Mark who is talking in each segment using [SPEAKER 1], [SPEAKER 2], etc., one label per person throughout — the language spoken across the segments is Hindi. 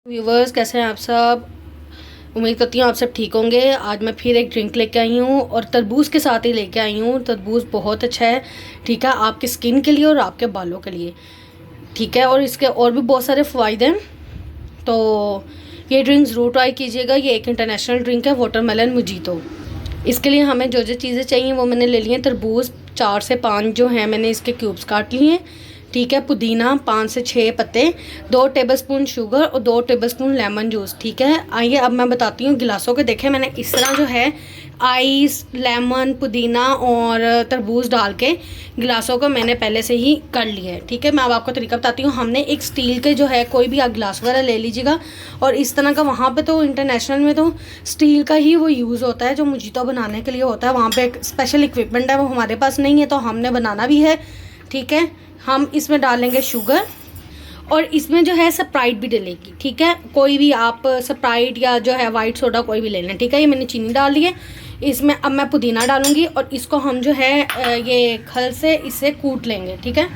[SPEAKER 1] व्यूवर्स, कैसे हैं आप सब। उम्मीद करती हूँ आप सब ठीक होंगे। आज मैं फिर एक ड्रिंक लेके आई हूँ और तरबूज के साथ ही लेके आई हूँ। तरबूज बहुत अच्छा है, ठीक है, आपकी स्किन के लिए और आपके बालों के लिए, ठीक है, और इसके और भी बहुत सारे फ़ायदे हैं। तो ये ड्रिंक ज़रूर ट्राई कीजिएगा। ये एक इंटरनेशनल ड्रिंक है, वाटरमेलन मोजीतो। इसके लिए हमें जो जो चीज़ें चाहिए वो मैंने ले ली हैं। तरबूज 4 से 5 जो हैं मैंने इसके क्यूब्स काट लिए हैं, ठीक है। पुदीना 5 से 6 पत्ते, 2 टेबलस्पून शुगर और 2 टेबलस्पून लेमन जूस, ठीक है। आइए अब मैं बताती हूँ गिलासों के। देखें मैंने इस तरह जो है आइस, लेमन, पुदीना और तरबूज डाल के गिलासों को मैंने पहले से ही कर लिया है, ठीक है। मैं अब आपको तरीका बताती हूँ। हमने एक स्टील के जो है कोई भी आप गिलास वगैरह ले लीजिएगा, और इस तरह का वहाँ पे तो इंटरनेशनल में तो स्टील का ही वो यूज़ होता है जो मोजीतो बनाने के लिए होता है। वहाँ पे एक स्पेशल इक्विपमेंट है, वो हमारे पास नहीं है, तो हमने बनाना भी है, ठीक है। हम इसमें डालेंगे शुगर और इसमें जो है स्प्राइट भी डलेगी, ठीक है। कोई भी आप स्प्राइट या जो है वाइट सोडा कोई भी ले लें, ठीक है। ये मैंने चीनी डाल दी है। इसमें अब मैं पुदीना डालूंगी और इसको हम जो है ये खल से इसे कूट लेंगे, ठीक है,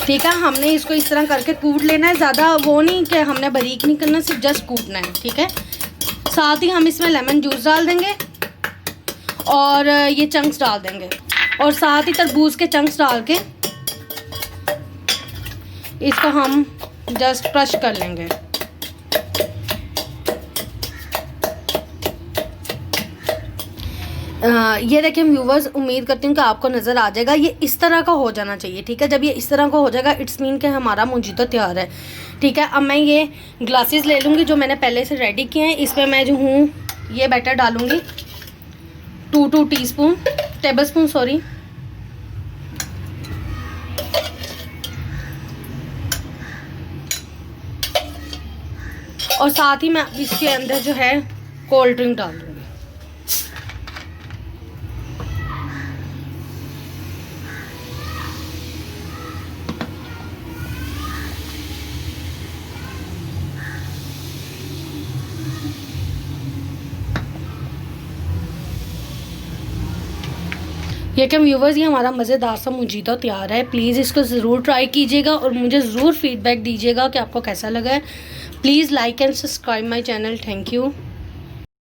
[SPEAKER 1] ठीक है। हमने इसको इस तरह करके कूट लेना है, ज़्यादा वो नहीं कि हमने बारीक नहीं करना, सिर्फ जस्ट कूटना है, ठीक है। साथ ही हम इसमें लेमन जूस डाल देंगे और ये चंक्स डाल देंगे, और साथ ही तरबूज के चंक्स डाल के इसको हम जस्ट क्रश कर लेंगे। ये देखें व्यूवर्स, उम्मीद करती हूँ कि आपको नज़र आ जाएगा। ये इस तरह का हो जाना चाहिए, ठीक है। जब ये इस तरह का हो जाएगा इट्स मीन कि हमारा मोजीतो तैयार है, ठीक है। अब मैं ये ग्लासेस ले लूँगी जो मैंने पहले से रेडी किए हैं। इसमें मैं जो हूँ ये बैटर डालूँगी 2 टेबलस्पून सॉरी, और साथ ही मैं इसके अंदर जो है कोल्ड ड्रिंक डाल दूँगी। ये क्या व्यूवर्स, ये हमारा मज़ेदार सा मोजीतो तैयार है। प्लीज़ इसको ज़रूर ट्राई कीजिएगा और मुझे ज़रूर फीडबैक दीजिएगा कि आपको कैसा लगा है। Please like and subscribe my channel. Thank you.